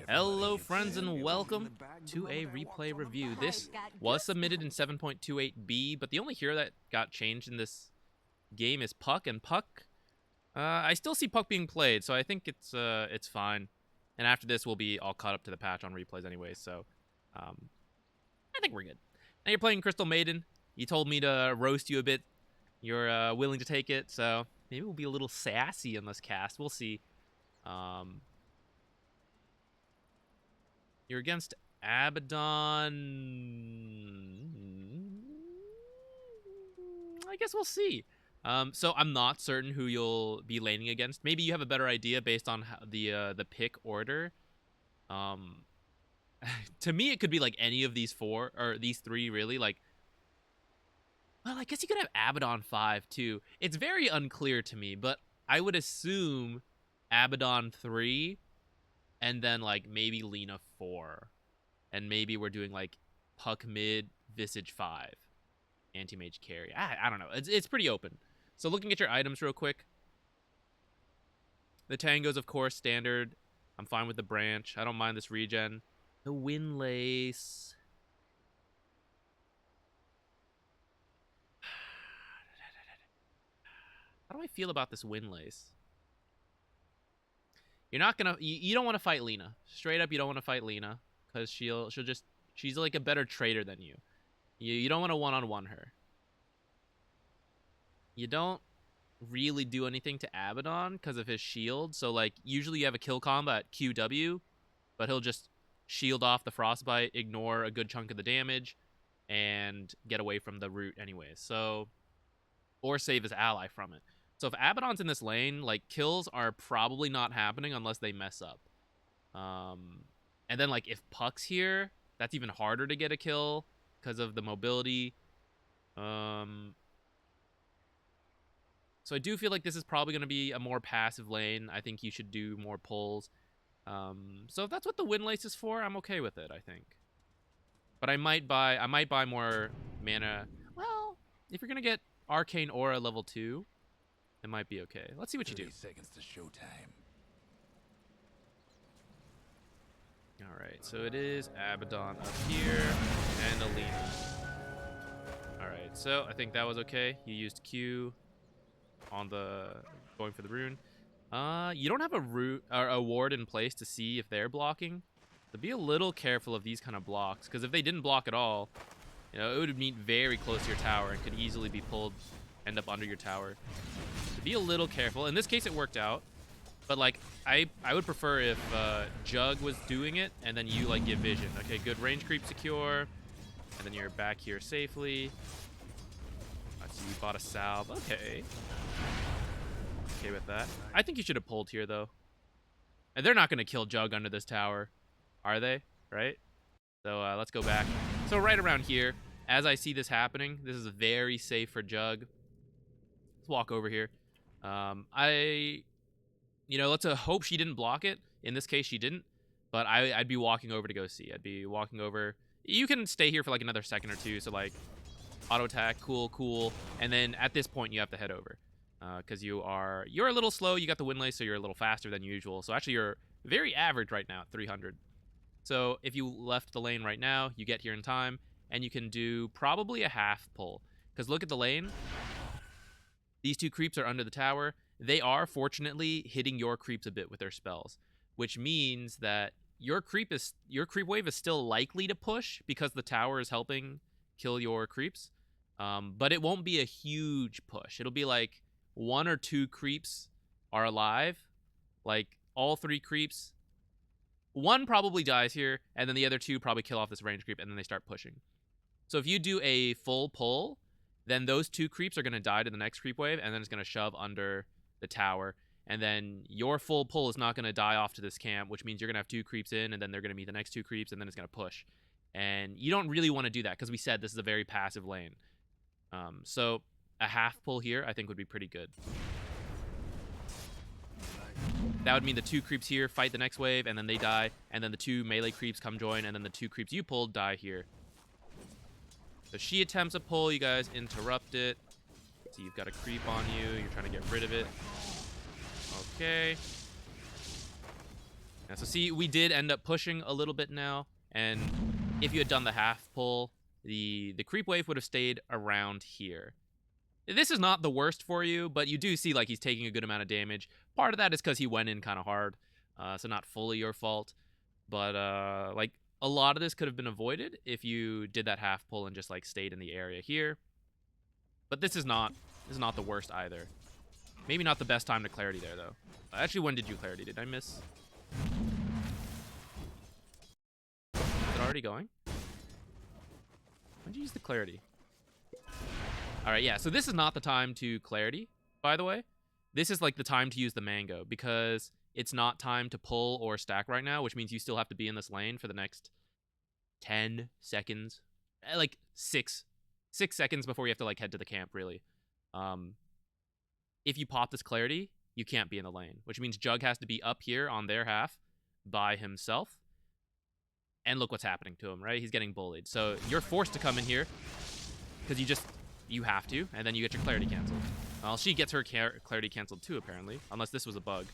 Hello friends and welcome to a replay review. This was submitted in 7.28b, but the only hero that got changed in this game is Puck, and Puck, I still see Puck being played, so I think it's fine. And after this, we'll be all caught up to the patch on replays anyway, so I think we're good. Now you're playing Crystal Maiden. You told me to roast you a bit. You're willing to take it, so maybe we'll be a little sassy in this cast. We'll see. You're against Abaddon. I guess we'll see. So I'm not certain who you'll be laning against. Maybe you have a better idea based on how the pick order. To me, it could be like any of these four or these three, really. Like, well, I guess you could have Abaddon 5 too. It's very unclear to me, but I would assume Abaddon 3. And then, like, maybe Lena 4. And maybe we're doing, like, Puck mid, Visage 5. Anti-mage carry. I don't know. It's pretty open. So looking at your items real quick. The Tangos, of course, standard. I'm fine with the branch. I don't mind this regen. The Windlace. How do I feel about this Windlace? You're not gonna. You don't want to fight Lena. Straight up, you don't want to fight Lena because she's like a better trader than you. You don't want to one-on-one her. You don't really do anything to Abaddon because of his shield. So like usually you have a kill combo at QW, but he'll just shield off the frostbite, ignore a good chunk of the damage, and get away from the root anyways. So, or save his ally from it. So if Abaddon's in this lane, like, kills are probably not happening unless they mess up. And then, like, if Puck's here, that's even harder to get a kill because of the mobility. So I do feel like this is probably going to be a more passive lane. I think you should do more pulls. So if that's what the Windlace is for, I'm okay with it, I think. But I might buy more mana. Well, if you're going to get Arcane Aura level 2... it might be okay. Let's see what you do. 30 seconds to showtime. All right, so it is Abaddon up here and Alina. All right, so I think that was okay. You used Q on the going for the rune. You don't have a ward in place to see if they're blocking. So be a little careful of these kind of blocks, because if they didn't block at all, you know, it would meet very close to your tower and could easily be pulled, end up under your tower. Be a little careful. In this case, it worked out. But, like, I would prefer if Jug was doing it, and then you, like, give vision. Okay, good range creep secure. And then you're back here safely. So you bought a salve. Okay. Okay with that. I think you should have pulled here, though. And they're not going to kill Jug under this tower. Are they? Right? So, let's go back. So, right around here, as I see this happening, this is very safe for Jug. Let's walk over here. Let's hope she didn't block it. In this case, she didn't. But I'd be walking over to go see. I'd be walking over. You can stay here for like another second or two. So like, auto attack, cool. And then at this point, you have to head over. Because you're a little slow. You got the Windlace, so you're a little faster than usual. So actually, you're very average right now at 300. So if you left the lane right now, you get here in time. And you can do probably a half pull. Because look at the lane. These two creeps are under the tower. They are, fortunately, hitting your creeps a bit with their spells, which means that your creep wave is still likely to push because the tower is helping kill your creeps, but it won't be a huge push. It'll be like 1 or 2 creeps are alive, like all 3 creeps. 1 probably dies here, and then the other 2 probably kill off this range creep, and then they start pushing. So if you do a full pull, then those 2 creeps are going to die to the next creep wave, and then it's going to shove under the tower. And then your full pull is not going to die off to this camp, which means you're going to have 2 creeps in, and then they're going to meet the next 2 creeps, and then it's going to push. And you don't really want to do that, because we said this is a very passive lane. So a half pull here, I think, would be pretty good. That would mean the 2 creeps here fight the next wave, and then they die, and then the 2 melee creeps come join, and then the 2 creeps you pulled die here. So she attempts a pull, you guys interrupt it. So you've got a creep on you, you're trying to get rid of it. Okay. Yeah, so see, we did end up pushing a little bit now, and if you had done the half pull, the creep wave would have stayed around here. This is not the worst for you, but you do see like he's taking a good amount of damage. Part of that is because he went in kind of hard, so not fully your fault. But like a lot of this could have been avoided if you did that half pull and just like stayed in the area here. But this is not the worst either. Maybe not the best time to clarity there though. Actually, when did you clarity? Did I miss? Is it already going? When did you use the clarity? All right, yeah. So this is not the time to clarity, by the way. This is like the time to use the mango because it's not time to pull or stack right now, which means you still have to be in this lane for the next 10 seconds. Like 6 seconds before you have to like head to the camp, really. If you pop this clarity, you can't be in the lane, which means Jug has to be up here on their half by himself. And look what's happening to him, right? He's getting bullied. So you're forced to come in here because you have to, and then you get your clarity canceled. Well, she gets her clarity canceled too, apparently, unless this was a bug.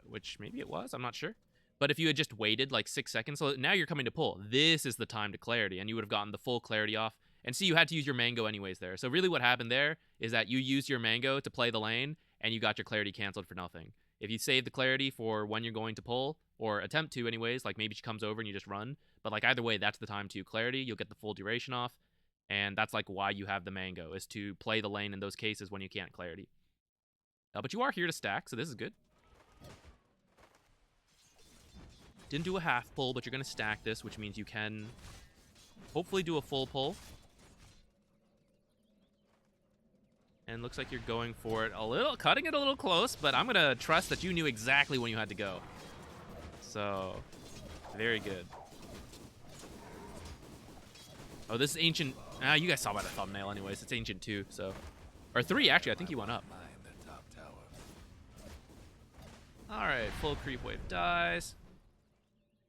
Which maybe it was, I'm not sure. But if you had just waited like 6 seconds, so now you're coming to pull. This is the time to clarity, and you would have gotten the full clarity off. And see, you had to use your mango anyways there. So really what happened there is that you used your mango to play the lane, and you got your clarity canceled for nothing. If you save the clarity for when you're going to pull, or attempt to anyways, like maybe she comes over and you just run. But like either way, that's the time to clarity. You'll get the full duration off. And that's like why you have the mango, is to play the lane in those cases when you can't clarity. But you are here to stack, so this is good. Didn't do a half pull, but you're going to stack this, which means you can hopefully do a full pull. And looks like you're going for it a little, cutting it a little close, but I'm going to trust that you knew exactly when you had to go. So, very good. Oh, this is ancient. You guys saw by the thumbnail anyways. It's ancient 2, so. Or 3, actually. I think he went up. Alright, full creep wave dies.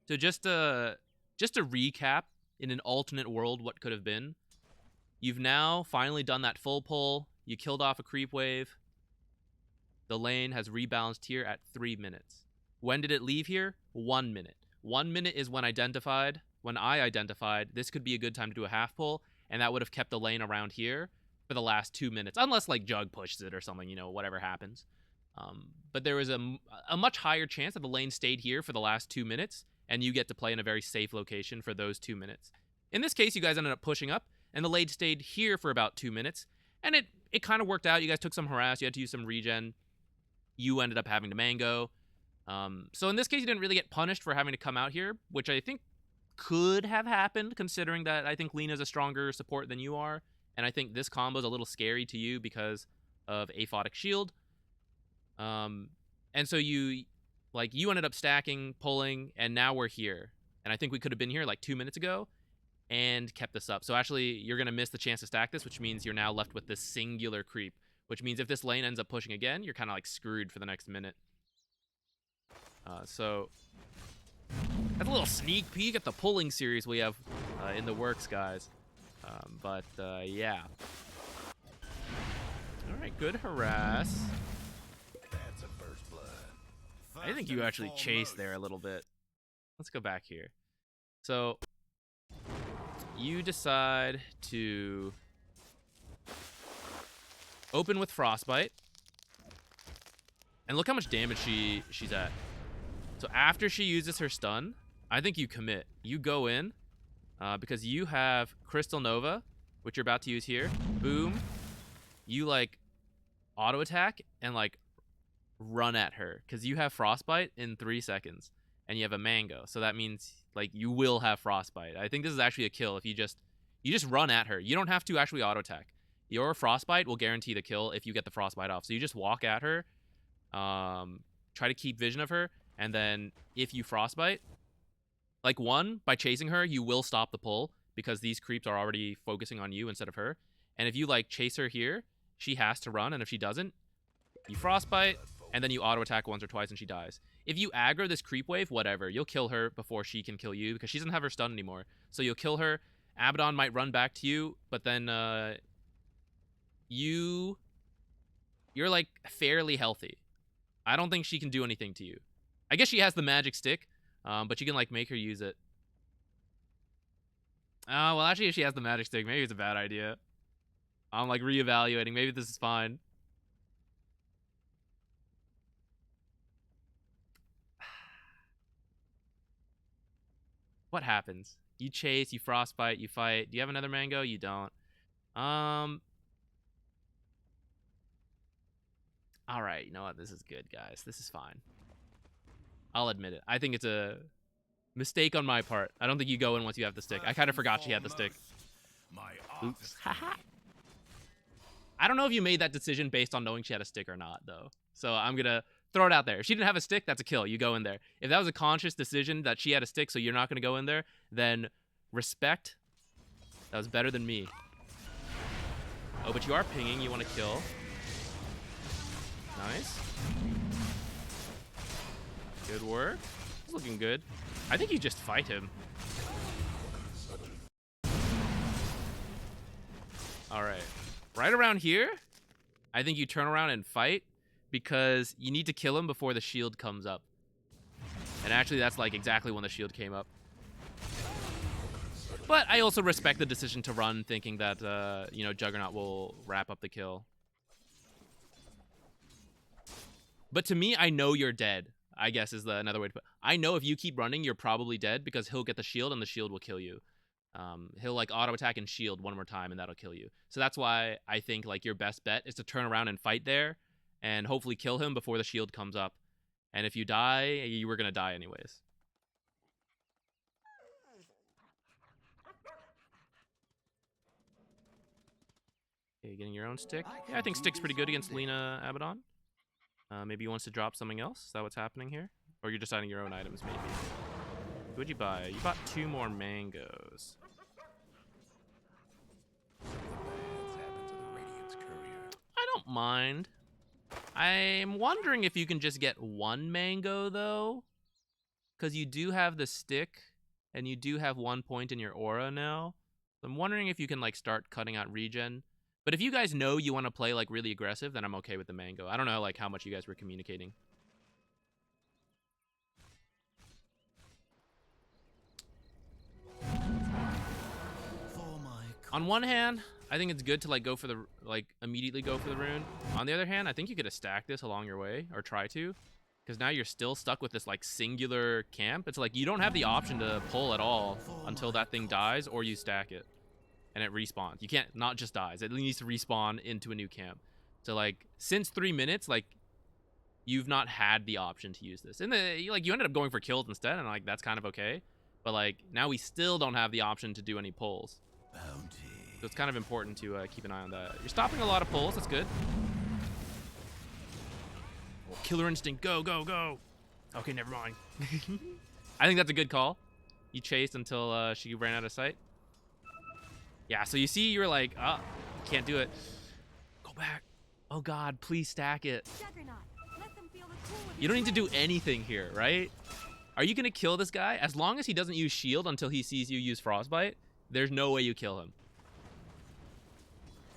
So just to recap, in an alternate world, what could have been. You've now finally done that full pull. You killed off a creep wave. The lane has rebalanced here at 3 minutes. When did it leave here? 1 minute. 1 minute is when I identified this could be a good time to do a half pull, and that would have kept the lane around here for the last 2 minutes, unless like Jug pushes it or something, you know, whatever happens. But there was a much higher chance that the lane stayed here for the last 2 minutes, and you get to play in a very safe location for those 2 minutes. In this case, you guys ended up pushing up, and the lane stayed here for about 2 minutes, and it kind of worked out. You guys took some harass, you had to use some regen. You ended up having to mango. So in this case, you didn't really get punished for having to come out here, which I think could have happened, considering that I think Lena's a stronger support than you are, and I think this combo is a little scary to you because of aphotic shield. And so you ended up stacking, pulling, and now we're here. And I think we could have been here like 2 minutes ago and kept this up. So actually, you're going to miss the chance to stack this, which means you're now left with this singular creep, which means if this lane ends up pushing again, you're kind of like screwed for the next minute. So that's a little sneak peek at the pulling series we have in the works, guys. Yeah. All right, good harass. That's a first blood. I think you actually chased there a little bit. Let's go back here. So you decide to open with Frostbite. And look how much damage she's at. So after she uses her stun, I think you commit. You go in because you have Crystal Nova, which you're about to use here. Boom. You like auto attack and like run at her because you have Frostbite in 3 seconds and you have a mango. So that means like you will have Frostbite. I think this is actually a kill if you just run at her. You don't have to actually auto attack. Your Frostbite will guarantee the kill if you get the Frostbite off. So you just walk at her, try to keep vision of her, and then if you Frostbite, like by chasing her, you will stop the pull because these creeps are already focusing on you instead of her. And if you like chase her here, she has to run, and if she doesn't, you Frostbite, and then you auto attack once or twice and she dies. If you aggro this creep wave, whatever, you'll kill her before she can kill you because she doesn't have her stun anymore. So you'll kill her. Abaddon might run back to you, but then you're like fairly healthy. I don't think she can do anything to you. I guess she has the magic stick, but you can like make her use it. Oh, well, actually, if she has the magic stick, maybe it's a bad idea. I'm like reevaluating. Maybe this is fine. What happens? You chase, you frostbite, you fight. Do you have another mango? You don't. All right, you know what? This is good, guys. This is fine. I'll admit it. I think it's a mistake on my part. I don't think you go in once you have the stick. I kind of forgot she had the stick. Oops. Haha. I don't know if you made that decision based on knowing she had a stick or not, though. So I'm going to throw it out there. If she didn't have a stick, that's a kill. You go in there. If that was a conscious decision that she had a stick, so you're not going to go in there, then respect. That was better than me. Oh, but you are pinging. You want to kill. Nice. Good work. It's looking good. I think you just fight him. All right. Right around here, I think you turn around and fight because you need to kill him before the shield comes up. And actually, that's like exactly when the shield came up. But I also respect the decision to run, thinking that, you know, Juggernaut will wrap up the kill. But to me, I know you're dead, I guess is another way to put it. I know if you keep running, you're probably dead because he'll get the shield and the shield will kill you. He'll like auto attack and shield one more time and that'll kill you. So that's why I think like your best bet is to turn around and fight there and hopefully kill him before the shield comes up. And if you die, you were going to die anyways. Okay, getting your own stick. Yeah, I think stick's pretty good against Lena Abaddon. Maybe he wants to drop something else. Is that what's happening here? Or you're deciding your own items, maybe. What'd you buy? You bought 2 more mangoes. I don't mind. I'm wondering if you can just get 1 mango, though. Because you do have the stick, and you do have 1 point in your aura now. So I'm wondering if you can, like, start cutting out regen. But if you guys know you want to play, like, really aggressive, then I'm okay with the mango. I don't know, like, how much you guys were communicating. On one hand, I think it's good to, like, go for the, like, immediately go for the rune. On the other hand, I think you could stack this along your way, or try to. Because now you're still stuck with this, like, singular camp. It's like, you don't have the option to pull at all until that thing dies, or you stack it. And it respawns. You can't not just dies. It needs to respawn into a new camp. So like since 3 minutes, like you've not had the option to use this. And like you ended up going for kills instead, and like that's kind of okay. But like now we still don't have the option to do any pulls. Bounty. So it's kind of important to keep an eye on that. You're stopping a lot of pulls. That's good. Oh, killer instinct. Go, go, go. Okay, never mind. I think that's a good call. You chased until she ran out of sight. Yeah, so you see, you're like, oh, can't do it. Go back. Oh, God, please stack it. You don't need to do anything here, right? Are you going to kill this guy? As long as he doesn't use shield until he sees you use frostbite, there's no way you kill him.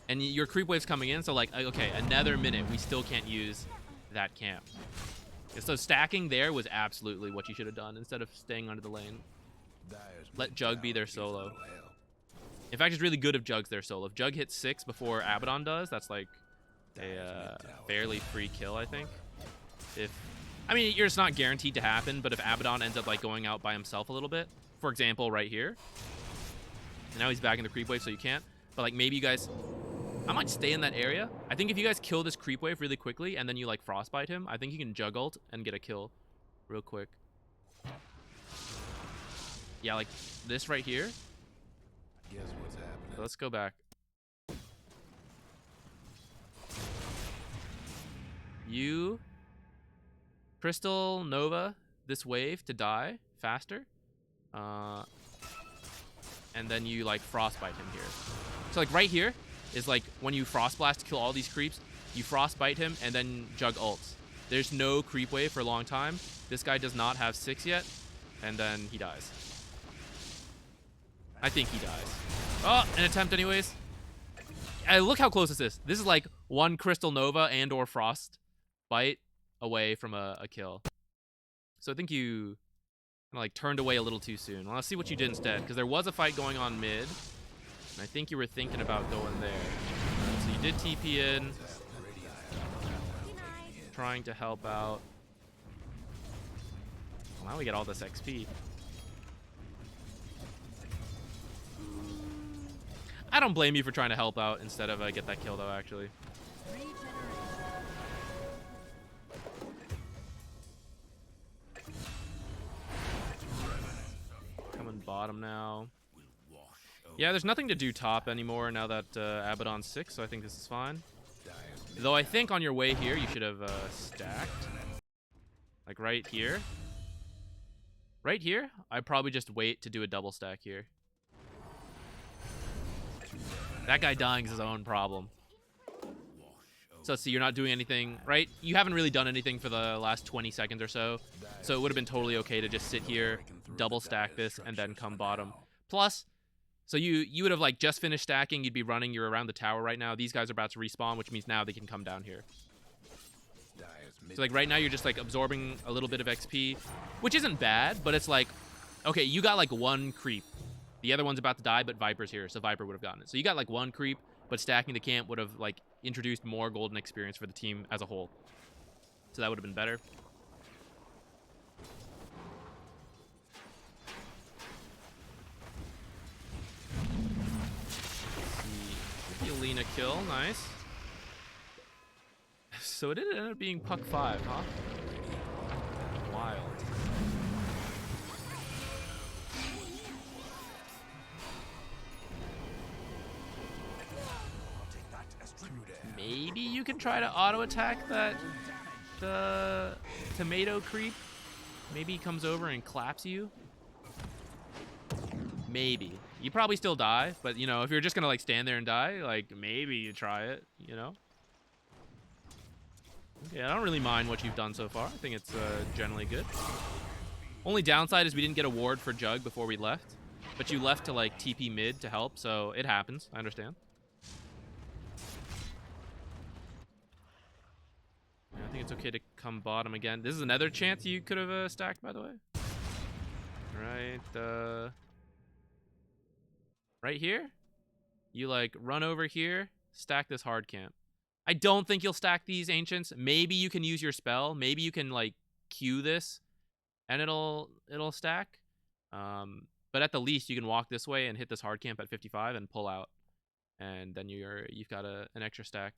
And your creep wave's coming in, so like, okay, another minute. We still can't use that camp. So stacking there was absolutely what you should have done instead of staying under the lane. Let Jug be their solo. In fact, it's really good if Jug's their solo. If Jug hits 6 before Abaddon does, that's like a fairly free kill, I think. I mean, it's not guaranteed to happen, but if Abaddon ends up like going out by himself a little bit, for example, right here, and now he's back in the creep wave, so you can't. But like maybe you guys, I might stay in that area. I think if you guys kill this creep wave really quickly and then you like frostbite him, I think you can Jug ult and get a kill real quick. Yeah, like this right here. Guess what's happening? So let's go back. You Crystal Nova this wave to die faster. And then you like frostbite him here. So like right here is like when you frost blast to kill all these creeps, you frostbite him and then Jug ults. There's no creep wave for a long time. This guy does not have 6 yet, and then he dies. I think he dies. Oh, an attempt anyways. Look how close this is. This is like 1 Crystal Nova and or Frostbite away from a kill. So I think you kinda, like, turned away a little too soon. Well, let's see what you did instead, because there was a fight going on mid, and I think you were thinking about going there. So you did TP in, trying to help out. Well, now we get all this XP. I don't blame you for trying to help out instead of get that kill, though, actually. Coming bottom now. Yeah, there's nothing to do top anymore now that Abaddon's 6, so I think this is fine. Though I think on your way here, you should have stacked. Like right here. Right here, I'd probably just wait to do a double stack here. That guy dying is his own problem. So let's see, you're not doing anything, right? You haven't really done anything for the last 20 seconds or so. So it would have been totally okay to just sit here, double stack this, and then come bottom. Plus, so you would have like just finished stacking, you'd be running, you're around the tower right now. These guys are about to respawn, which means now they can come down here. So like right now you're just like absorbing a little bit of XP, which isn't bad, but it's like, okay, you got like one creep. The other one's about to die, but Viper's here, so Viper would have gotten it. So you got like one creep, but stacking the camp would have like introduced more golden experience for the team as a whole. So that would have been better. Let's see. Yelena kill, nice. So it did end up being Puck 5, huh? Wild. Maybe you can try to auto-attack that tomato creep. Maybe he comes over and claps you. Maybe. You probably still die, but, you know, if you're just gonna, like, stand there and die, like, maybe you try it, you know? Okay, I don't really mind what you've done so far. I think it's generally good. Only downside is we didn't get a ward for Jug before we left. But you left to, like, TP mid to help, so it happens. I understand. Yeah, I think it's okay to come bottom again. This is another chance you could have stacked, by the way. Right, right here? You, like, run over here, stack this hard camp. I don't think you'll stack these Ancients. Maybe you can use your spell. Maybe you can, like, Q this, and it'll stack. But at the least, you can walk this way and hit this hard camp at 55 and pull out. And then you've got an extra stack.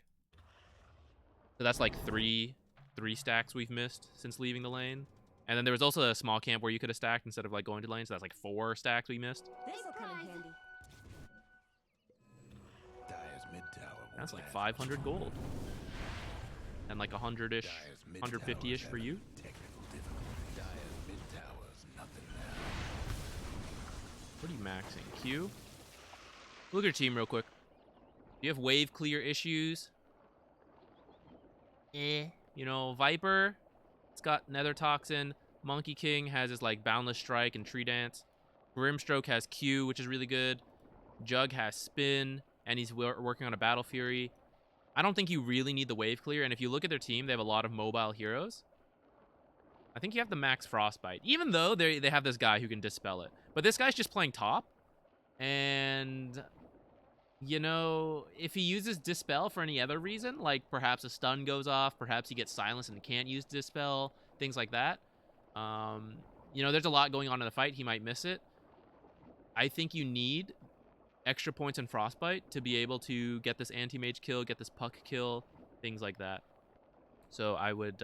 So that's like three stacks we've missed since leaving the lane. And then there was also a small camp where you could have stacked instead of like going to lane. So that's like 4 stacks we missed. This'll come in handy. That's like 500 gold. And like 100-ish, 150-ish for you. What are you maxing? Q? Look at your team real quick. Do you have wave clear issues? You know, Viper, it's got Nether Toxin. Monkey King has his like Boundless Strike and Tree Dance. Grimstroke has Q, which is really good. Jug has Spin, and he's working on a Battle Fury. I don't think you really need the wave clear, and if you look at their team, they have a lot of mobile heroes. I think you have the max Frostbite, even though they have this guy who can dispel it. But this guy's just playing top, and you know, if he uses Dispel for any other reason, like perhaps a stun goes off, perhaps he gets silenced and can't use Dispel, things like that. You know, there's a lot going on in the fight. He might miss it. I think you need extra points in Frostbite to be able to get this anti-mage kill, get this Puck kill, things like that. So I would,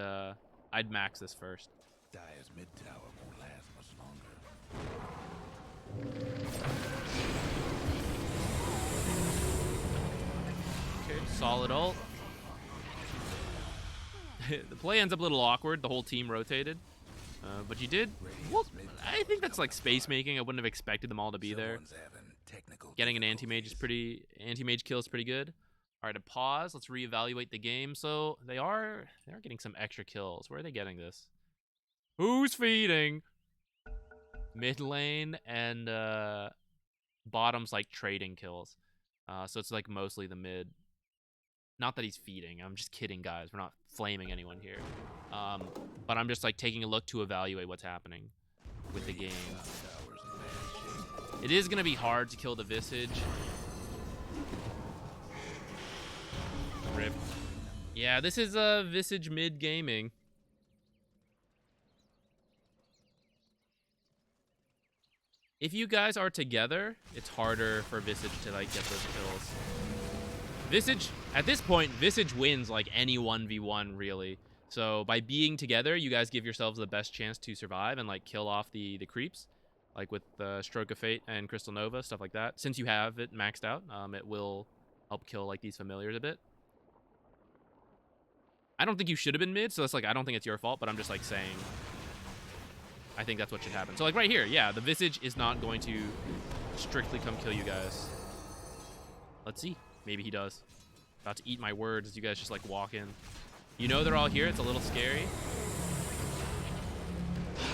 I'd max this first. Dire's mid tower won't last much longer. Okay, solid ult. The play ends up a little awkward. The whole team rotated. But you did... Well, I think that's like space making. I wouldn't have expected them all to be there. Getting an anti-mage kill is pretty good. All right, to pause. Let's reevaluate the game. So they are getting some extra kills. Where are they getting this? Who's feeding? Mid lane and bottom's like trading kills. So it's like mostly the mid. Not that he's feeding. I'm just kidding, guys. We're not flaming anyone here. But I'm just like taking a look to evaluate what's happening with the game. It is going to be hard to kill the Visage. Rip. Yeah, this is Visage mid gaming. If you guys are together, it's harder for Visage to like get those kills. Visage, at this point, Visage wins like any 1v1 really. So by being together, you guys give yourselves the best chance to survive and like kill off the creeps. Like with Stroke of Fate and Crystal Nova, stuff like that. Since you have it maxed out, it will help kill like these familiars a bit. I don't think you should have been mid, so it's like, I don't think it's your fault, but I'm just like saying, I think that's what should happen. So like right here, yeah, the Visage is not going to strictly come kill you guys. Let's see. Maybe he does. About to eat my words as you guys just like walk in. You know they're all here. It's a little scary.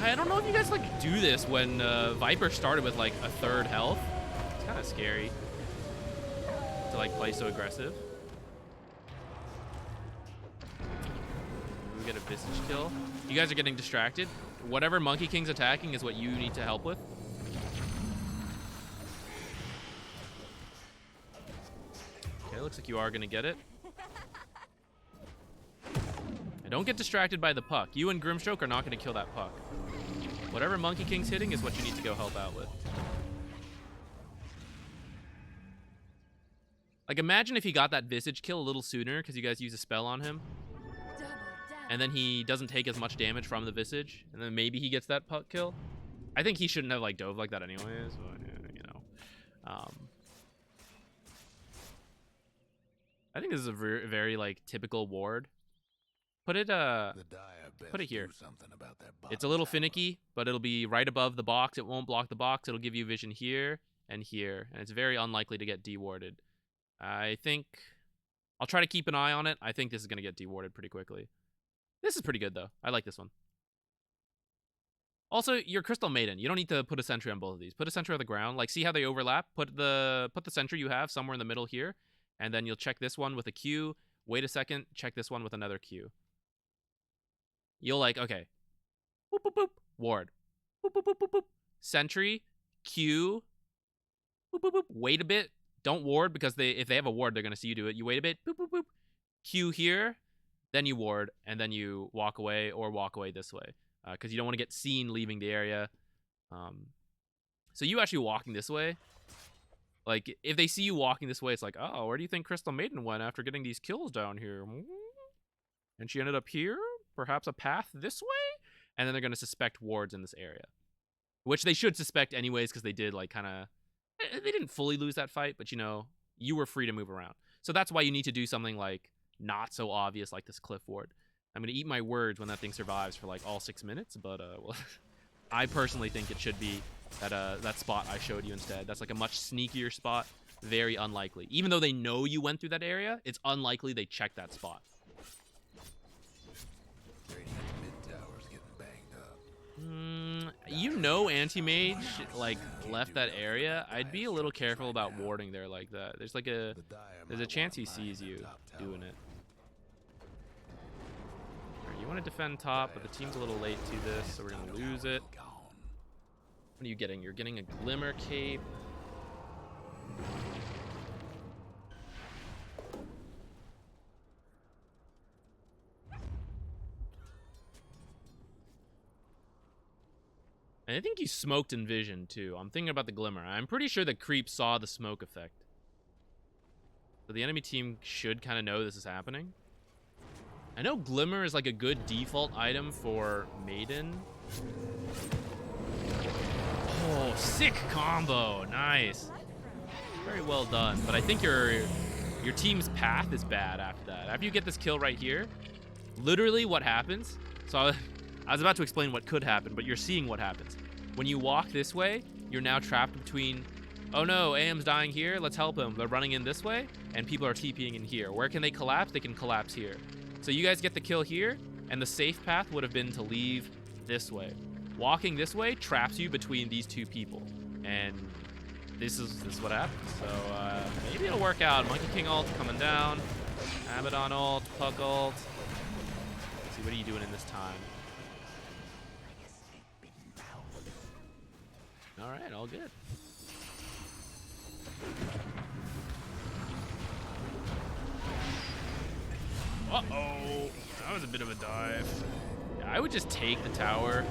I don't know if you guys like do this when Viper started with like a 3rd health. It's kind of scary to like play so aggressive. We get a Visage kill. You guys are getting distracted. Whatever Monkey King's attacking is what you need to help with. Okay, looks like you are going to get it. And don't get distracted by the puck. You and Grimstroke are not going to kill that puck. Whatever Monkey King's hitting is what you need to go help out with. Like, imagine if he got that Visage kill a little sooner because you guys use a spell on him. And then he doesn't take as much damage from the Visage. And then maybe he gets that puck kill. I think he shouldn't have, like, dove like that anyways. But, you know. I think this is a very like, typical ward. Put it, put it here. It's a little finicky, but it'll be right above the box. It won't block the box. It'll give you vision here and here. And it's very unlikely to get dewarded. I think I'll try to keep an eye on it. I think this is going to get dewarded pretty quickly. This is pretty good, though. I like this one. Also, your Crystal Maiden. You don't need to put a sentry on both of these. Put a sentry on the ground. Like, see how they overlap? Put the sentry you have somewhere in the middle here. And then you'll check this one with a Q. Wait a second. Check this one with another Q. You'll like, okay. Boop, boop, boop. Ward. Boop, boop, boop, boop, boop. Sentry. Q. Boop, boop, boop. Wait a bit. Don't ward because if they have a ward, they're going to see you do it. You wait a bit. Boop, boop, boop. Q here. Then you ward. And then you walk away or walk away this way. Because you don't want to get seen leaving the area. So you actually walking this way. Like, if they see you walking this way, it's like, oh, where do you think Crystal Maiden went after getting these kills down here? And she ended up here? Perhaps a path this way? And then they're going to suspect wards in this area. Which they should suspect anyways, because they did, like, kind of... They didn't fully lose that fight, but, you know, you were free to move around. So that's why you need to do something, like, not so obvious like this cliff ward. I'm going to eat my words when that thing survives for, like, all 6 minutes, but, well, I personally think it should be that spot I showed you instead. That's, like, a much sneakier spot. Very unlikely. Even though they know you went through that area, it's unlikely they checked that spot. You know Anti-Mage, like, left that area. I'd be a little careful about warding there like that. There's, like, there's a chance he sees you doing it. Right, you want to defend top, but the team's a little late to this, so we're going to lose it. What are you getting? You're getting a Glimmer Cape. And I think you smoked in vision, too. I'm thinking about the Glimmer. I'm pretty sure the creep saw the smoke effect. So the enemy team should kind of know this is happening. I know Glimmer is like a good default item for Maiden. Oh, sick combo. Nice. Very well done. But I think your team's path is bad after that. After you get this kill right here, literally what happens... So I was about to explain what could happen, but you're seeing what happens. When you walk this way, you're now trapped between, oh no, AM's dying here, let's help him. They're running in this way, and people are TPing in here. Where can they collapse? They can collapse here. So you guys get the kill here, and the safe path would have been to leave this way. Walking this way traps you between these two people. And this is what happens. So maybe it'll work out. Monkey King ult coming down. Abaddon ult, Puck ult. Let's see, what are you doing in this time? Alright, all good. Uh-oh. That was a bit of a dive. Yeah, I would just take the tower.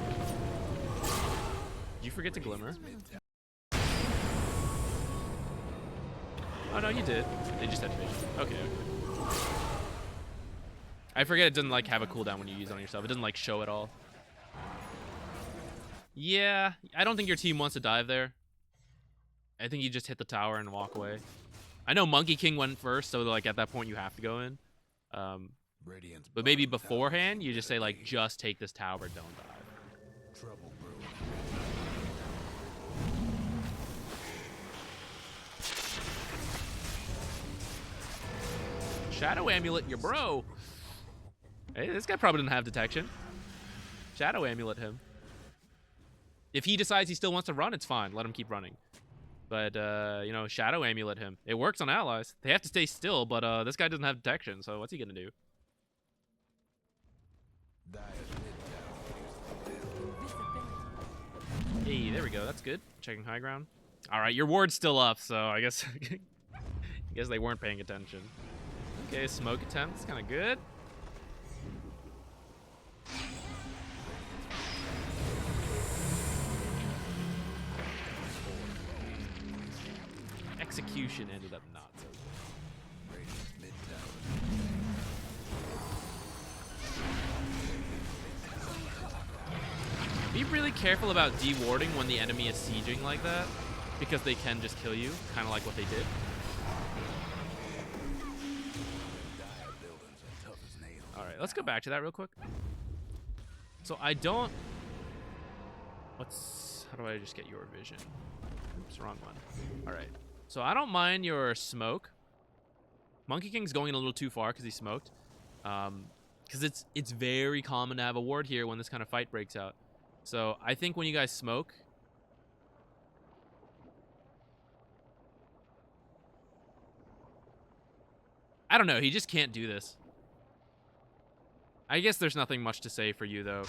Did you forget to glimmer? Oh, no, you did. They just had vision. Okay, okay. I forget it doesn't, like, have a cooldown when you use it on yourself. It doesn't, like, show at all. Yeah, I don't think your team wants to dive there. I think you just hit the tower and walk away. I know Monkey King went first, so, like, at that point you have to go in. But maybe beforehand, you just say, like, just take this tower, don't dive. Trouble brewing. Shadow Amulet, your bro. Hey, this guy probably didn't have detection. Shadow Amulet him. If he decides he still wants to run, it's fine. Let him keep running. But, you know, Shadow Amulet him. It works on allies. They have to stay still, but this guy doesn't have detection, so what's he gonna do? Hey, there we go. That's good. Checking high ground. All right, your ward's still up, so I guess I guess they weren't paying attention. Okay, smoke attempt. It's kind of good. Execution ended up not so good. Be really careful about dewarding when the enemy is sieging like that, because they can just kill you, kind of like what they did. All right, let's go back to that real quick. So I don't... How do I just get your vision? Oops, wrong one. All right. So I don't mind your smoke. Monkey King's going a little too far because he smoked. Because it's very common to have a ward here when this kind of fight breaks out. So I think when you guys smoke... I don't know. He just can't do this. I guess there's nothing much to say for you, though.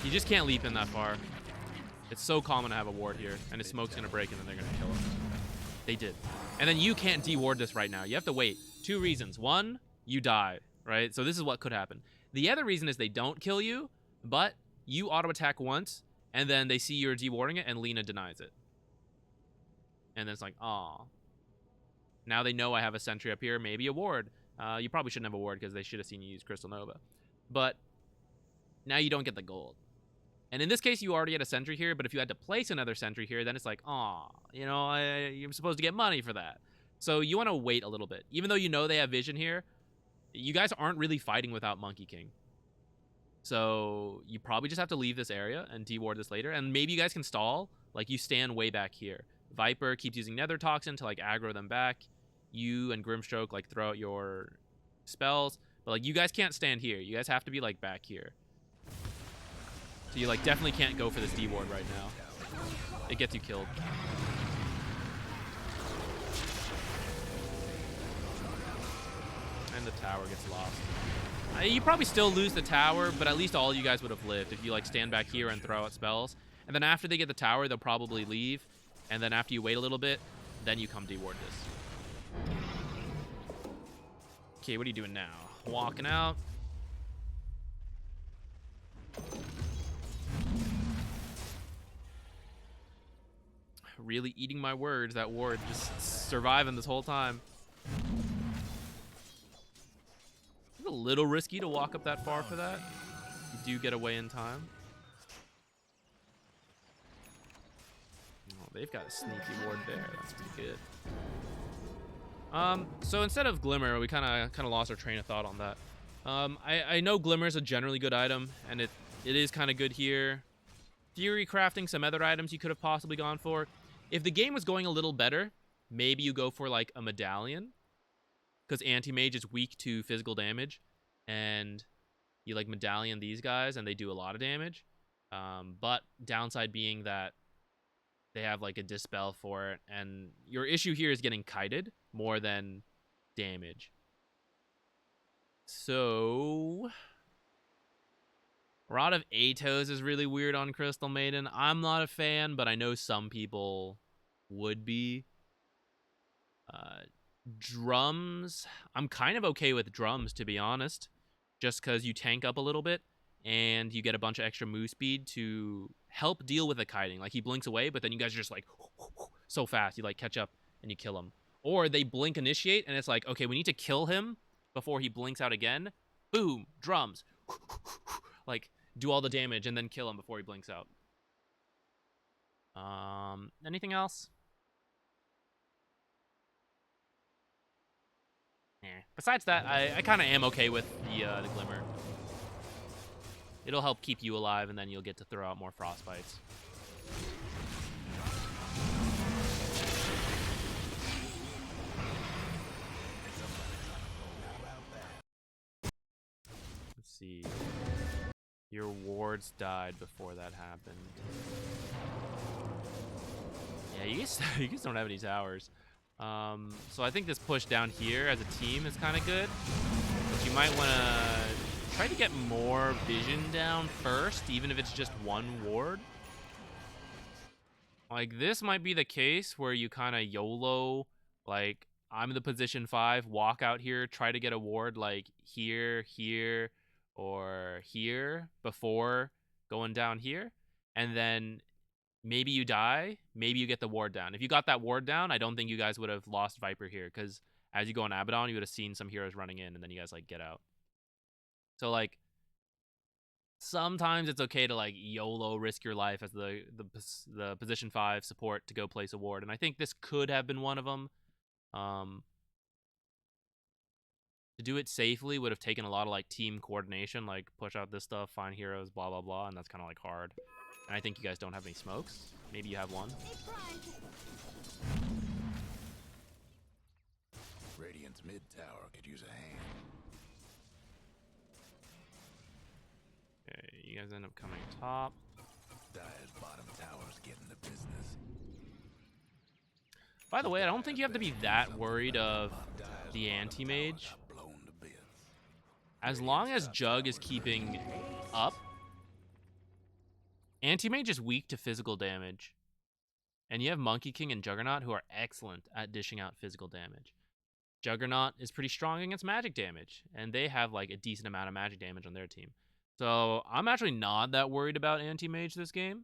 You just can't leap in that far. It's so common to have a ward here, and his smoke's gonna break, and then they're gonna kill him. They did. And then you can't deward this right now. You have to wait. 2 reasons. 1, you die, right? So this is what could happen. The other reason is they don't kill you, but you auto-attack once, and then they see you're dewarding it, and Lina denies it. And then it's like, aw. Now they know I have a sentry up here, maybe a ward. You probably shouldn't have a ward because they should have seen you use Crystal Nova. But now you don't get the gold. And in this case, you already had a sentry here, but if you had to place another sentry here, then it's like, aw, you know, you're supposed to get money for that. So you want to wait a little bit. Even though you know they have vision here, you guys aren't really fighting without Monkey King. So you probably just have to leave this area and deward this later. And maybe you guys can stall. Like, you stand way back here. Viper keeps using Nether Toxin to, like, aggro them back. You and Grimstroke, like, throw out your spells. But, like, you guys can't stand here. You guys have to be, like, back here. So you, like, definitely can't go for this deward right now. It gets you killed. And the tower gets lost. You probably still lose the tower, but at least all you guys would have lived if you, like, stand back here and throw out spells. And then after they get the tower, they'll probably leave. And then after you wait a little bit, then you come deward this. Okay, what are you doing now? Walking out. Really eating my words. That ward just surviving this whole time. It's a little risky to walk up that far for that. You do get away in time. Oh, they've got a sneaky ward there. That's pretty good. So instead of Glimmer, we kind of lost our train of thought on that. I know Glimmer is a generally good item, and it is kind of good here. Fury crafting, some other items you could have possibly gone for. If the game was going a little better, maybe you go for, like, a medallion, because anti-mage is weak to physical damage, and you, like, medallion these guys, and they do a lot of damage. But downside being that they have like a dispel for it, and your issue here is getting kited more than damage. So Rod of Atos is really weird on Crystal Maiden. I'm not a fan, but I know some people would be. Drums, I'm kind of okay with drums, to be honest, just because you tank up a little bit and you get a bunch of extra move speed to help deal with the kiting. Like, he blinks away, but then you guys are just like so fast, you like catch up and you kill him. Or they blink initiate and it's like, okay, we need to kill him before he blinks out again. Boom, drums. Like, do all the damage and then kill him before he blinks out. Anything else? Besides that, I kind of am okay with the Glimmer. It'll help keep you alive, and then you'll get to throw out more Frostbites. Let's see. Your wards died before that happened. Yeah, you guys don't have any towers. So I think this push down here as a team is kind of good. But you might want to try to get more vision down first, even if it's just one ward. Like, this might be the case where you kind of YOLO, like, I'm in the position 5, walk out here, try to get a ward, like, here, here, or here before going down here. And then maybe you die, maybe you get the ward down. If you got that ward down, I don't think you guys would have lost Viper here, because as you go on Abaddon, you would have seen some heroes running in, and then you guys, like, get out. So, like, sometimes it's okay to, like, YOLO risk your life as the position 5 support to go place a ward, and I think this could have been one of them. To do it safely would have taken a lot of, like, team coordination, like, push out this stuff, find heroes, blah, blah, blah, and that's kind of, like, hard. And I think you guys don't have any smokes. Maybe you have one. Radiant's mid tower could use a hand. Okay, you guys end up coming top. Dire's bottom tower's getting the business. By the way, I don't think you have to be that worried of the anti-mage. As long as Jug is keeping up, anti-mage is weak to physical damage. And you have Monkey King and Juggernaut who are excellent at dishing out physical damage. Juggernaut is pretty strong against magic damage, and they have, like, a decent amount of magic damage on their team. So I'm actually not that worried about anti-mage this game.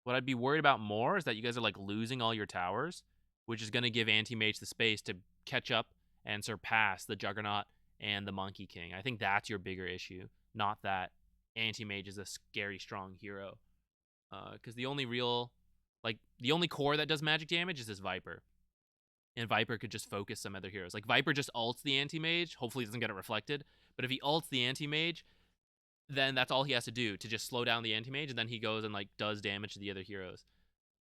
What I'd be worried about more is that you guys are, like, losing all your towers, which is going to give anti-mage the space to catch up and surpass the Juggernaut and the Monkey King. I think that's your bigger issue, not that anti-mage is a scary strong hero. Because the only real, like, the only core that does magic damage is this Viper. And Viper could just focus some other heroes. Like, Viper just ults the anti-mage, hopefully doesn't get it reflected, but if he ults the anti-mage, then that's all he has to do to just slow down the anti-mage, and then he goes and, like, does damage to the other heroes.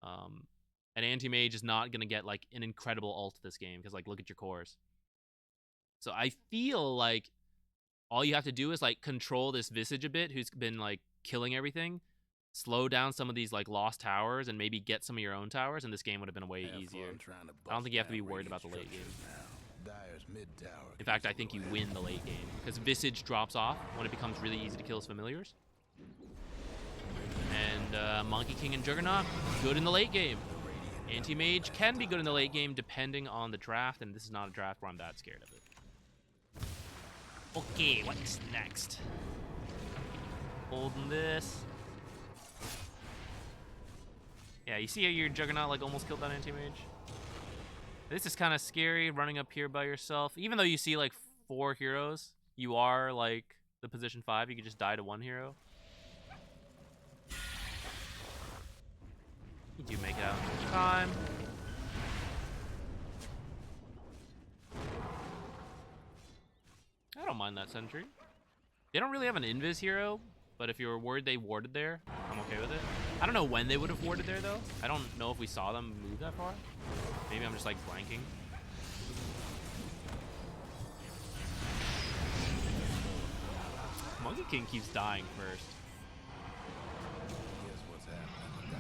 An anti-mage is not going to get, like, an incredible ult this game, because, like, look at your cores. So I feel like all you have to do is, like, control this Visage a bit, who's been, like, killing everything, slow down some of these, like, lost towers, and maybe get some of your own towers, and this game would have been way easier. I don't think you have to be worried about the late game. In fact, I think you win the late game, because Visage drops off when it becomes really easy to kill his familiars. And Monkey King and Juggernaut, good in the late game. Anti-Mage can be good in the late game depending on the draft, and this is not a draft where I'm that scared of it. Okay, what's next? Holding this. Yeah, you see how your Juggernaut, like, almost killed that anti-mage? This is kind of scary, running up here by yourself. Even though you see, like, 4 heroes, you are, like, the position 5. You could just die to 1 hero. You do make it out in time. I don't mind that sentry. They don't really have an invis hero, but if you were worried they warded there, I'm okay with it. I don't know when they would have warded there, though. I don't know if we saw them move that far. Maybe I'm just, like, blanking. Monkey King keeps dying first. Guess what's happening?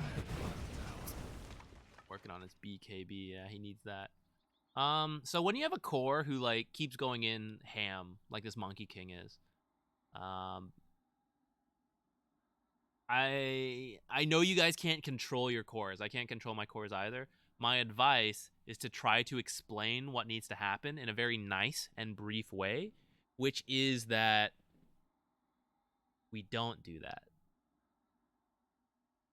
working on his BKB. Yeah, he needs that. So when you have a core who like keeps going in ham, like this Monkey King is, I know you guys can't control your cores. I can't control my cores either. My advice is to try to explain what needs to happen in a very nice and brief way, which is that we don't do that.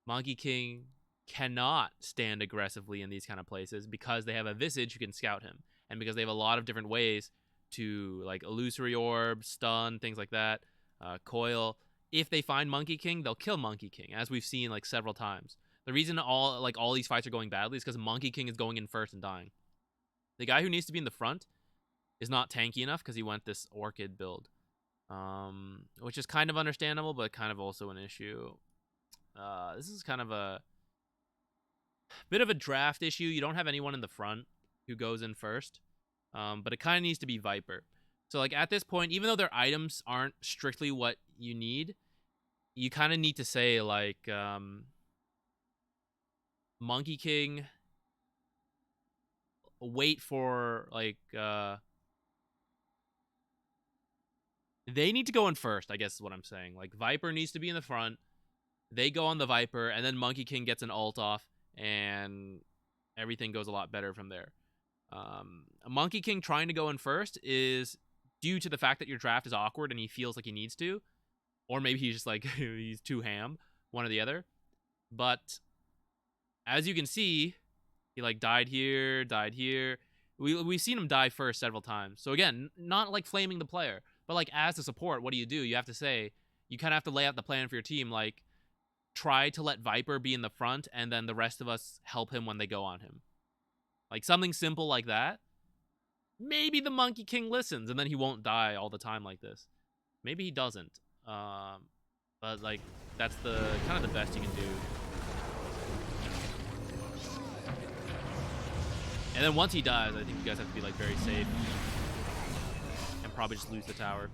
Monkey King cannot stand aggressively in these kind of places because they have a Visage who can scout him, and because they have a lot of different ways to like illusory orb, stun, things like that, coil. If they find Monkey King, they'll kill Monkey King, as we've seen like several times. The reason all these fights are going badly is because Monkey King is going in first and dying. The guy who needs to be in the front is not tanky enough because he went this Orchid build, which is kind of understandable, but kind of also an issue. This is kind of a bit of a draft issue. You don't have anyone in the front who goes in first, but it kind of needs to be Viper. So like at this point, even though their items aren't strictly what you need, you kind of need to say like Monkey King, wait for like they need to go in first, I guess is what I'm saying. Like Viper needs to be in the front. They go on the Viper, and then Monkey King gets an ult off, and everything goes a lot better from there. Monkey King trying to go in first is due to the fact that your draft is awkward and he feels like he needs to. Or maybe he's just like, he's too ham, one or the other. But as you can see, he like died here. We've seen him die first several times. So again, not like flaming the player, but like as a support, what do? You have to say, you kind of have to lay out the plan for your team. Like, try to let Viper be in the front, and then the rest of us help him when they go on him. Like something simple like that. Maybe the Monkey King listens, and then he won't die all the time like this. Maybe he doesn't. But like that's the kind of the best you can do. And then once he dies, I think you guys have to be like very safe and probably just lose the tower.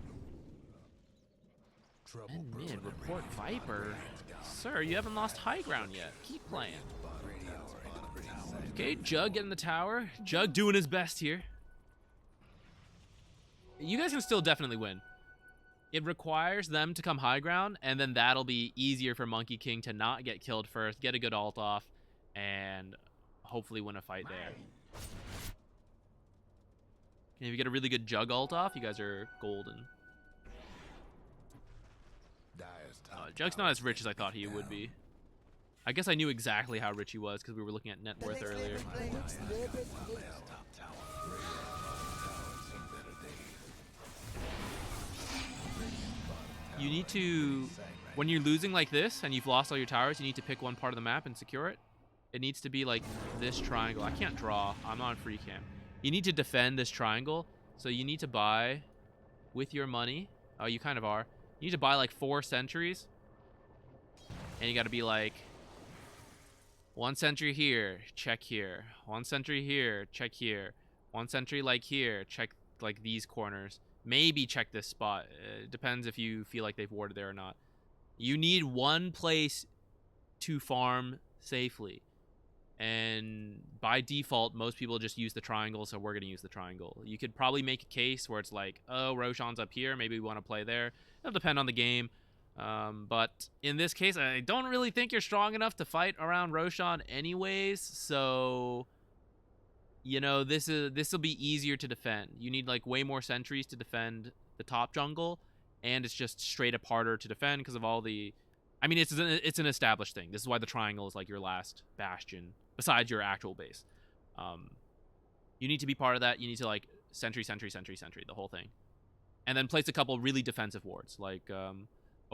And mid, report Viper. Sir, you haven't lost high ground yet. Keep playing. Okay, Jug getting the tower. Jug doing his best here. You guys can still definitely win. It requires them to come high ground, and then that'll be easier for Monkey King to not get killed first, get a good ult off, and hopefully win a fight there. And if you get a really good Jug ult off, you guys are golden. Jug's not as rich as I thought he would be. I guess I knew exactly how rich he was because we were looking at net worth earlier. You need to, when you're losing like this and you've lost all your towers, you need to pick one part of the map and secure it. It needs to be like this triangle. I can't draw. I'm not on free cam. You need to defend this triangle. So you need to buy with your money. Oh, you kind of are. You need to buy like 4 sentries. And you got to be like, 1 sentry here, check here. 1 sentry here, check here. 1 sentry like here, check like these corners. Maybe check this spot. It depends if you feel like they've warded there or not. You need one place to farm safely. And by default, most people just use the triangle, so we're going to use the triangle. You could probably make a case where it's like, oh, Roshan's up here. Maybe we want to play there. It'll depend on the game. But in this case, I don't really think you're strong enough to fight around Roshan anyways. So, you know, this will be easier to defend. You need like way more sentries to defend the top jungle, and it's just straight up harder to defend because of all the... I mean, it's an established thing. This is why the triangle is like your last bastion besides your actual base. You need to be part of that. You need to like sentry, the whole thing. And then place a couple really defensive wards, like a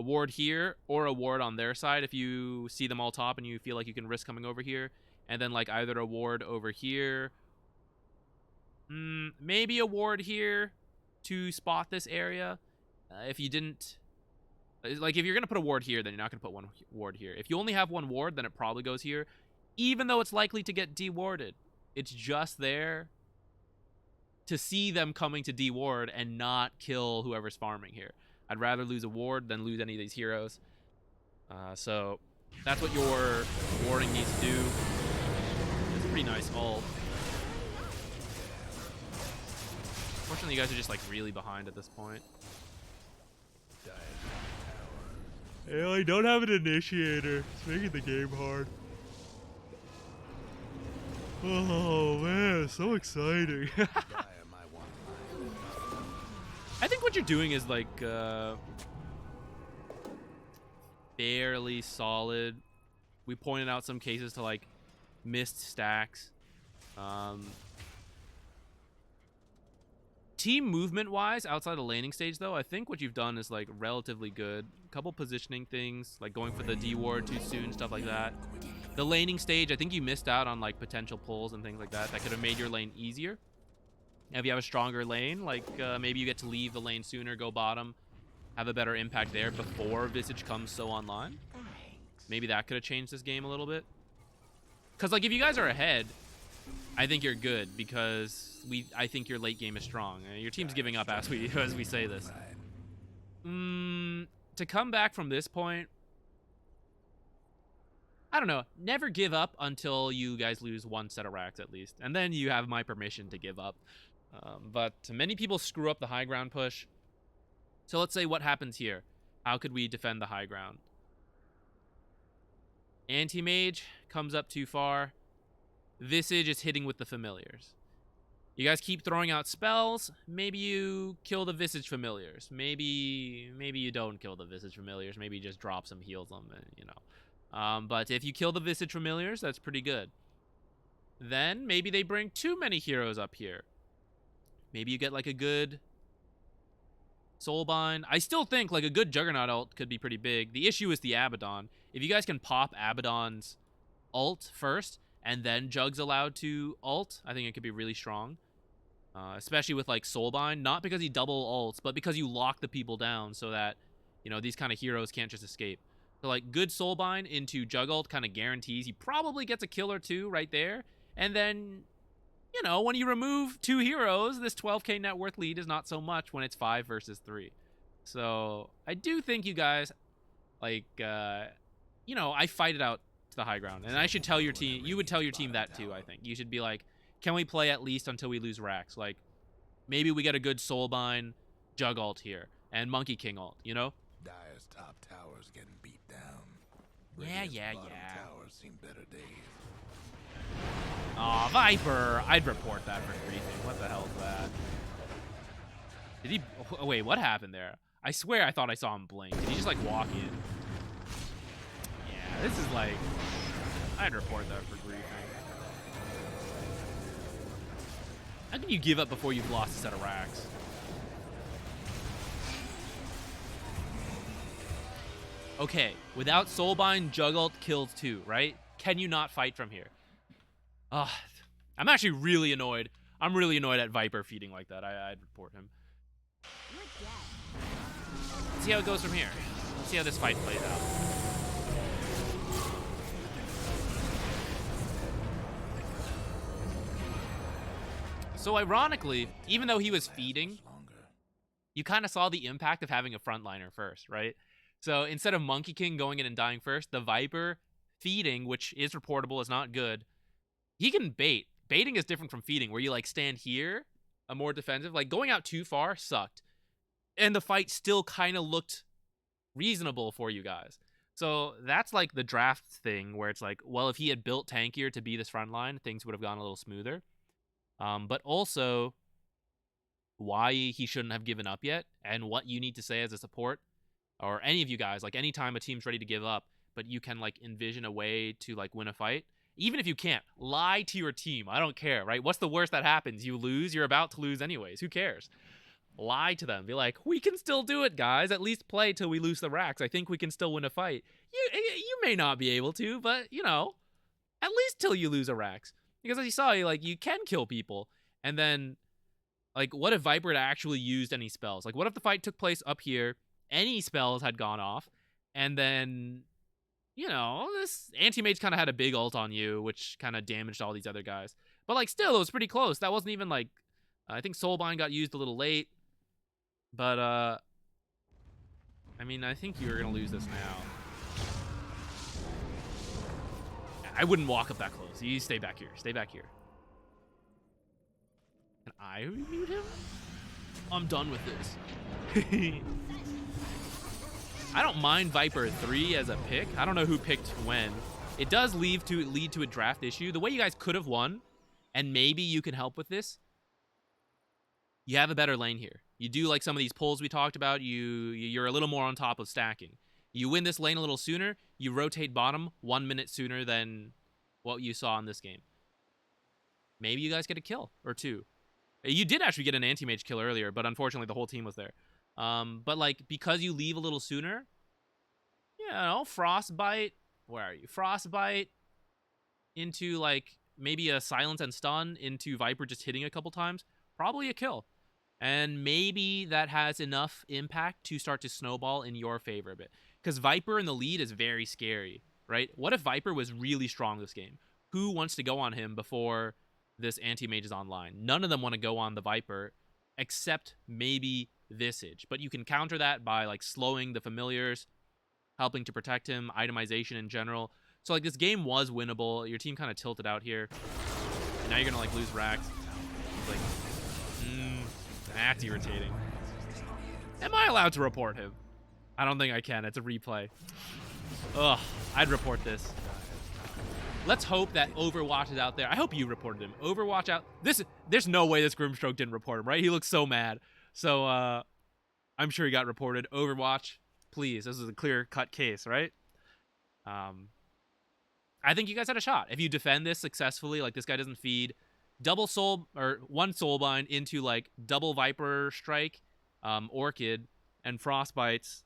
ward here or a ward on their side if you see them all top and you feel like you can risk coming over here. And then like either a ward over here, maybe a ward here to spot this area. If you didn't... Like, if you're going to put a ward here, then you're not going to put one ward here. If you only have one ward, then it probably goes here. Even though it's likely to get dewarded. It's just there to see them coming to deward and not kill whoever's farming here. I'd rather lose a ward than lose any of these heroes. So, that's what your warding needs to do. Just pretty nice ult. Fortunately, you guys are just like really behind at this point. Hey, I don't have an initiator. It's making the game hard. Oh man, so exciting. I think what you're doing is like fairly solid. We pointed out some cases to like missed stacks. Team movement wise, outside the laning stage though, I think what you've done is like relatively good. A couple positioning things, like going for the D ward too soon, stuff like that. The laning stage, I think you missed out on like potential pulls and things like that. That could have made your lane easier. If you have a stronger lane, like maybe you get to leave the lane sooner, go bottom, have a better impact there before Visage comes so online. Maybe that could have changed this game a little bit. Because like if you guys are ahead, I think you're good because I think your late game is strong. Your team's giving up as we say this. To come back from this point, I don't know. Never give up until you guys lose one set of racks at least. And then you have my permission to give up. But many people screw up the high ground push. So let's say what happens here. How could we defend the high ground? Anti-mage comes up too far. Visage is hitting with the familiars. You guys keep throwing out spells. Maybe you kill the Visage familiars. Maybe you don't kill the Visage familiars. Maybe you just drop some, heals them, you know. But if you kill the Visage familiars, that's pretty good. Then maybe they bring too many heroes up here. Maybe you get like a good Soulbind. I still think like a good Juggernaut ult could be pretty big. The issue is the Abaddon. If you guys can pop Abaddon's ult first and then Jug's allowed to ult, I think it could be really strong. Especially with like Soulbind, not because he double ults, but because you lock the people down so that, you know, these kind of heroes can't just escape. So like good Soulbind into Jug ult kind of guarantees he probably gets a kill or two right there. And then, you know, when you remove 2 heroes, this 12k net worth lead is not so much when it's 5 versus 3. So I do think you guys, like, you know, I fight it out to the high ground. And I should tell your team, you would tell your team that too, I think. You should be like, can we play at least until we lose racks? Like, maybe we get a good Soulbind Jug ult here and Monkey King ult, you know? Dire's top tower's getting beat down. Yeah. Towers seen better days. Aw, Viper! I'd report that for griefing. What the hell is that? Did he... Oh, wait, what happened there? I swear I thought I saw him blink. Did he just, like, walk in? Yeah, this is, like... I'd report that for griefing. How can you give up before you've lost a set of racks? Okay, without Soulbind, Jug ult kills 2, right? Can you not fight from here? I'm actually really annoyed. I'm really annoyed at Viper feeding like that. I'd report him. Let's see how it goes from here. Let's see how this fight plays out. So ironically, even though he was feeding, you kind of saw the impact of having a frontliner first, right? So instead of Monkey King going in and dying first, the Viper feeding, which is reportable, is not good. He can bait. Baiting is different from feeding, where you like stand here, a more defensive. Like going out too far sucked. And the fight still kind of looked reasonable for you guys. So that's like the draft thing where it's like, well, if he had built tankier to be this front line, things would have gone a little smoother. But also why he shouldn't have given up yet and what you need to say as a support or any of you guys, like anytime a team's ready to give up, but you can like envision a way to like win a fight. Even if you can't, lie to your team. I don't care, right? What's the worst that happens? You lose, you're about to lose anyways. Who cares? Lie to them. Be like, we can still do it, guys. At least play till we lose the racks. I think we can still win a fight. You may not be able to, but, you know, at least till you lose a racks. Because as you saw, you can kill people. And then, like, what if Viper had actually used any spells? Like, what if the fight took place up here, any spells had gone off, and then... You know, this anti-mage kind of had a big ult on you, which kind of damaged all these other guys. But, like, still, it was pretty close. That wasn't even, like... I think Soulbind got used a little late. But, I mean, I think you're going to lose this now. I wouldn't walk up that close. You stay back here. Stay back here. Can I remute him? I'm done with this. I don't mind Viper 3 as a pick. I don't know who picked when. It does lead to a draft issue. The way you guys could have won, and maybe you can help with this, you have a better lane here. You do like some of these pulls we talked about. You're a little more on top of stacking. You win this lane a little sooner. You rotate bottom 1 minute sooner than what you saw in this game. Maybe you guys get a kill or two. You did actually get an anti-mage kill earlier, but unfortunately the whole team was there. But like because you leave a little sooner, you know, Frostbite. Where are you? Frostbite into like maybe a silence and stun into Viper just hitting a couple times. Probably a kill. And maybe that has enough impact to start to snowball in your favor a bit. Because Viper in the lead is very scary, right? What if Viper was really strong this game? Who wants to go on him before this anti-mage is online? None of them want to go on the Viper, except maybe Visage. But you can counter that by like slowing the familiars, helping to protect him, itemization in general. So like this game was winnable. Your team kind of tilted out here. And now you're gonna like lose racks. It's like, that's irritating. Am I allowed to report him? I don't think I can. It's a replay. Ugh, I'd report this. Let's hope that Overwatch is out there. I hope you reported him. Overwatch out. There's no way this Grimstroke didn't report him, right? He looks so mad. So I'm sure he got reported. Overwatch, please. This is a clear-cut case, right? I think you guys had a shot. If you defend this successfully, like this guy doesn't feed, double soul or one soulbind into like double Viper strike, Orchid, and Frostbites,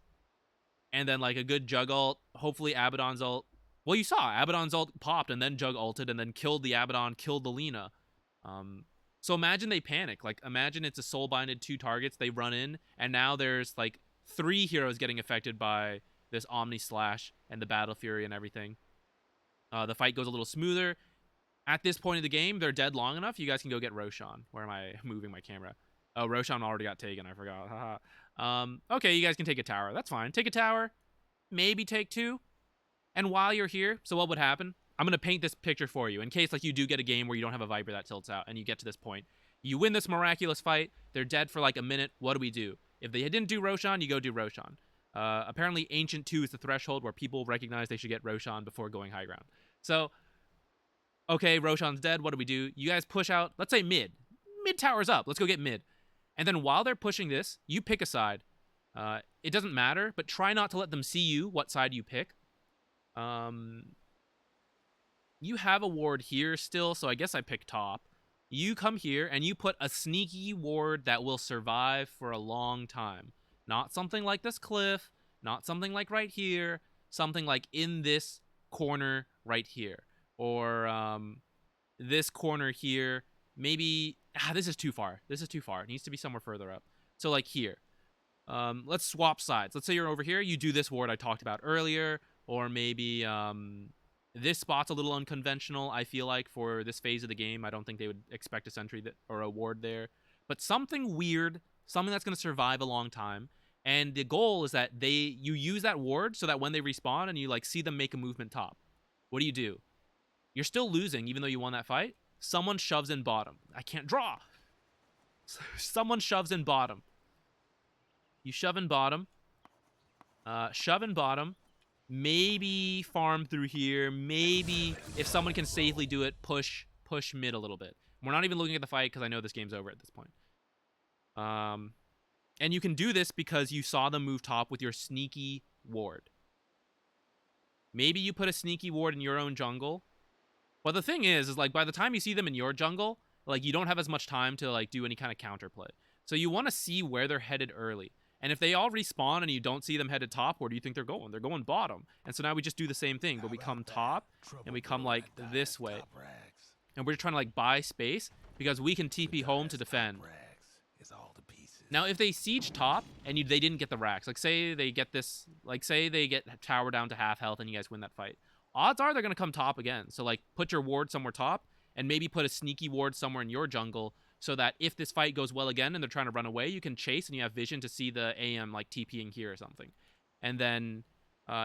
and then like a good Jug ult, hopefully Abaddon's ult. Well, you saw Abaddon's ult popped and then Jug ulted and then killed the Abaddon, killed the Lina. So imagine they panic. Like imagine it's a soulbinded 2 targets, they run in, and now there's like 3 heroes getting affected by this Omni Slash and the Battle Fury and everything. The fight goes a little smoother. At this point of the game, they're dead long enough. You guys can go get Roshan. Where am I moving my camera? Oh, Roshan already got taken. I forgot. Haha. Okay, you guys can take a tower. That's fine. Take a tower. Maybe take 2. And while you're here, so what would happen? I'm going to paint this picture for you in case like you do get a game where you don't have a Viper that tilts out and you get to this point. You win this miraculous fight. They're dead for like a minute. What do? If they didn't do Roshan, you go do Roshan. Apparently, Ancient 2 is the threshold where people recognize they should get Roshan before going high ground. So, okay, Roshan's dead. What do? You guys push out, let's say mid. Mid tower's up. Let's go get mid. And then while they're pushing this, you pick a side. It doesn't matter, but try not to let them see you, what side you pick. You have a ward here still, so I guess I pick top. You come here, and you put a sneaky ward that will survive for a long time. Not something like this cliff, not something like right here, something like in this corner right here. Or this corner here. Maybe, this is too far. This is too far. It needs to be somewhere further up. So like here. Let's swap sides. Let's say you're over here. You do this ward I talked about earlier. Or maybe this spot's a little unconventional, I feel like, for this phase of the game. I don't think they would expect a sentry or a ward there. But something weird, something that's going to survive a long time. And the goal is that you use that ward so that when they respawn and you like see them make a movement top. What do? You're still losing even though you won that fight. Someone shoves in bottom. I can't draw. Someone shoves in bottom. You shove in bottom. Shove in bottom. Maybe farm through here. Maybe if someone can safely do it, push mid a little bit. We're not even looking at the fight because I know this game's over at this point. And you can do this because you saw them move top with your sneaky ward. Maybe you put a sneaky ward in your own jungle. But the thing is like by the time you see them in your jungle, like you don't have as much time to like do any kind of counterplay. So you want to see where they're headed early. And if they all respawn and you don't see them headed top, where do you think they're going? They're going bottom. And so now we just do the same thing, but we come top and we come like this way. And we're trying to like buy space because we can TP home to defend. Now, if they siege top and they didn't get the racks, like say they get this, like say they get tower down to half health and you guys win that fight, odds are they're going to come top again. So like put your ward somewhere top and maybe put a sneaky ward somewhere in your jungle so that if this fight goes well again and they're trying to run away, you can chase and you have vision to see the AM like TPing here or something. And then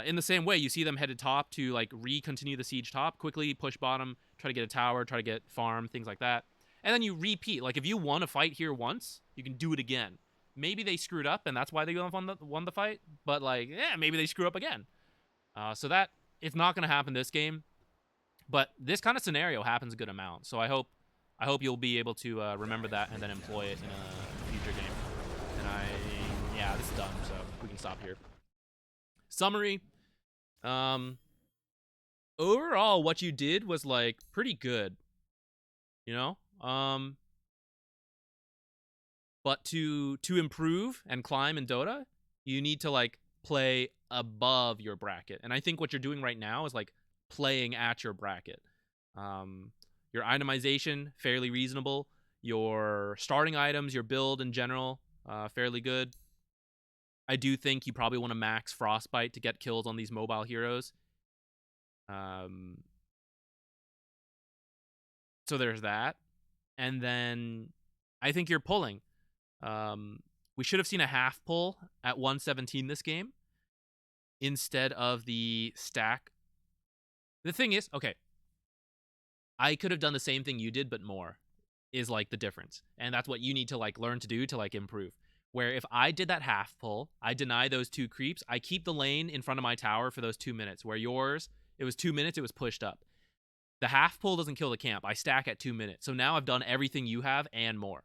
In the same way, you see them headed top to like continue the siege top, quickly push bottom, try to get a tower, try to get farm, things like that. And then you repeat. Like if you won a fight here once, you can do it again. Maybe they screwed up and that's why they won the fight. But like, yeah, maybe they screw up again. So that it's not going to happen this game. But this kind of scenario happens a good amount. So I hope you'll be able to remember that and then employ it in a future game. And yeah, this is done. So we can stop here. Summary. Overall, what you did was like pretty good. You know? But to improve and climb in Dota, you need to like play above your bracket. And I think what you're doing right now is like playing at your bracket. Your itemization, fairly reasonable. Your starting items, your build in general, fairly good. I do think you probably want to max Frostbite to get kills on these mobile heroes. So there's that. And then I think you're pulling. We should have seen a half pull at 117 this game instead of the stack. The thing is, okay, I could have done the same thing you did, but more is like the difference. And that's what you need to like learn to do to like improve. Where if I did that half pull, I deny those 2 creeps, I keep the lane in front of my tower for those 2 minutes. Where yours, it was 2 minutes, it was pushed up. The half pull doesn't kill the camp. I stack at 2 minutes. So now I've done everything you have and more.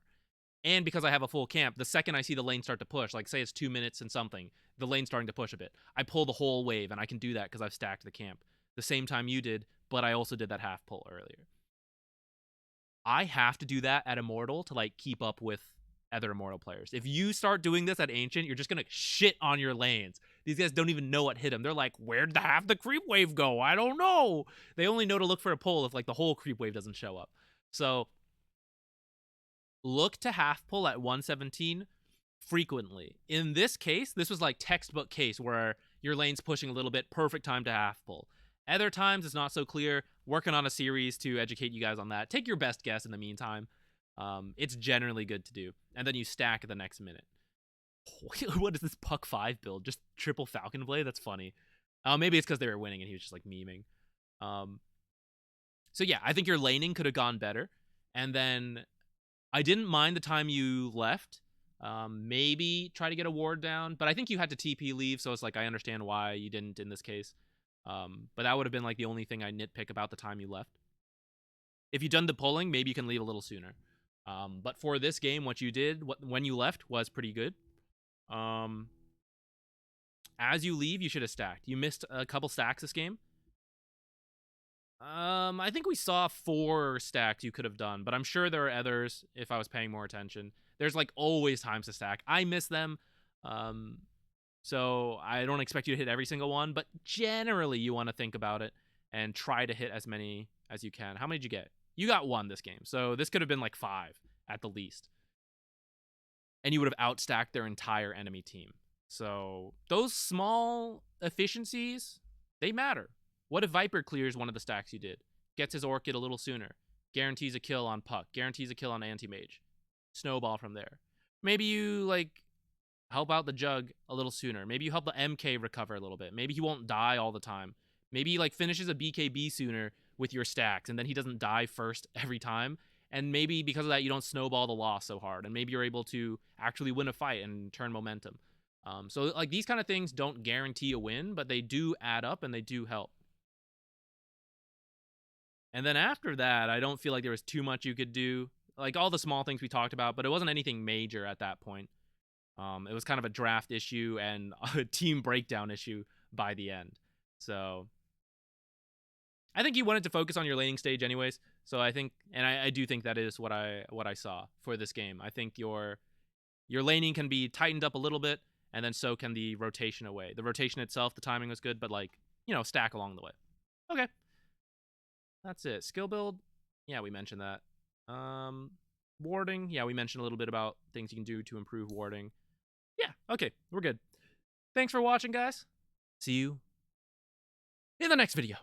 And because I have a full camp, the second I see the lane start to push, like say it's 2 minutes and something, the lane's starting to push a bit, I pull the whole wave, and I can do that because I've stacked the camp. The same time you did, but I also did that half pull earlier. I have to do that at Immortal to like keep up with other Immortal players. If you start doing this at Ancient, you're just gonna shit on your lanes. These guys don't even know what hit them. They're like, where'd half the creep wave go? I don't know. They only know to look for a pull if like the whole creep wave doesn't show up. So look to half pull at 117 frequently. In this case, this was like textbook case where your lane's pushing a little bit, perfect time to half pull. Other times it's not so clear. Working on a series to educate you guys on that. Take your best guess in the meantime. It's generally good to do. And then you stack the next minute. What is this Puck 5 build? Just triple Falcon Blade? That's funny. Maybe it's because they were winning and he was just like memeing. So yeah, I think your laning could have gone better. And then I didn't mind the time you left. Maybe try to get a ward down. But I think you had to TP leave, so it's like I understand why you didn't in this case. But that would have been like the only thing I nitpick about the time you left. If you'd done the pulling, maybe you can leave a little sooner. But for this game, what you did when you left was pretty good. As you leave, you should have stacked. You missed a couple stacks this game. I think we saw 4 stacks you could have done, but I'm sure there are others if I was paying more attention. There's like always times to stack. I miss them. So I don't expect you to hit every single one, but generally you want to think about it and try to hit as many as you can. How many did you get? You got 1 this game, so this could have been like 5 at the least. And you would have outstacked their entire enemy team. So those small efficiencies, they matter. What if Viper clears one of the stacks you did? Gets his Orchid a little sooner. Guarantees a kill on Puck. Guarantees a kill on Anti-Mage. Snowball from there. Maybe you, like, help out the Jug a little sooner. Maybe you help the MK recover a little bit. Maybe he won't die all the time. Maybe he, like, finishes a BKB sooner with your stacks, and then he doesn't die first every time. And maybe because of that, you don't snowball the loss so hard. And maybe you're able to actually win a fight and turn momentum. So, like, these kind of things don't guarantee a win, but they do add up and they do help. And then after that, I don't feel like there was too much you could do. Like all the small things we talked about, but it wasn't anything major at that point. It was kind of a draft issue and a team breakdown issue by the end. So I think you wanted to focus on your laning stage anyways. So I think, and I do think that is what I saw for this game. I think your laning can be tightened up a little bit, and then so can the rotation away. The rotation itself, the timing was good, but like, you know, stack along the way. Okay. That's it. Skill build, yeah, we mentioned that. Warding, yeah, we mentioned a little bit about things you can do to improve warding. Yeah, okay, we're good. Thanks for watching, guys. See you in the next video.